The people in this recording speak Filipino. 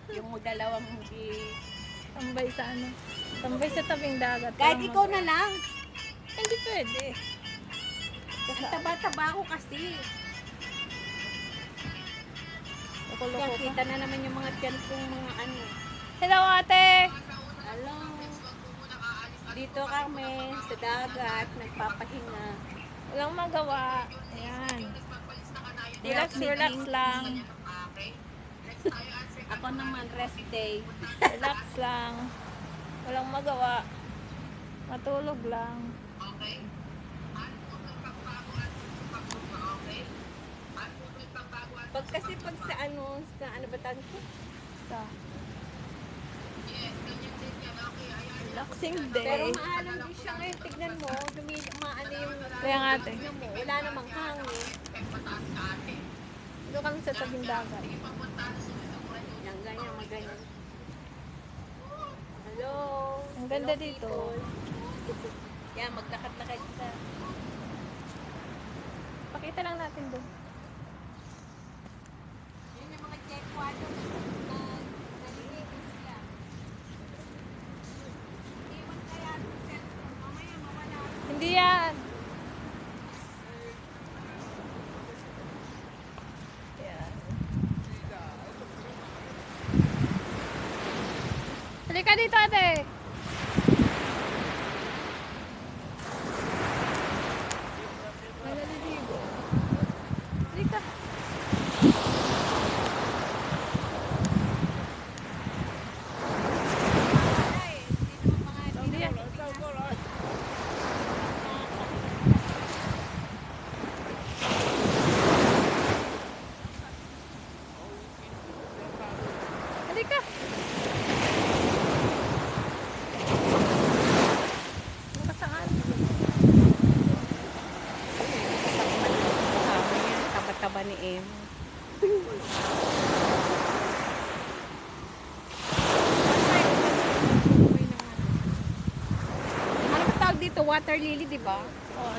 Yung dalawang Tambay sa ano? Tambay sa tabing dagat. kahit Walang ikaw magawa. na lang. Hindi pwede. Ang taba-taba ko kasi. Loko-loko Yan, ka. kita na naman yung mga tiyan kong mga ano. Hello ate! Hello. Dito kami sa dagat, nagpapahinga. Walang magawa. Ayan. Relax, Direct relax meeting. lang. Ako naman, rest day. Relax lang. Walang magawa. Matulog lang. Pag kasi pag sa ano ba tawag ko? Sa relaxing Pero day. maalam din siya ngayon. Tignan mo, maano yung Kaya nga ate. tignan mo. Wala namang hangin. Dito kami sa tabing dagat. Yan, ganyan, maganyan. Hello. Ang ganda Hello, dito. people. Yan, maglakad-lakad ka. Pakita lang natin doon. Yun yung mga check-wado na nalilinis siya. Iwan kaya ang cellphone. Mamaya mawala. Hindi yan. Yan. Halika dito ate. May naliligo. Halika. Wala eh. Hindi naman mga Hindi yan. Halika. Nakasangan. Taba-taba ni Em. Ano ba tawag dito? Water lily, di ba? Oh,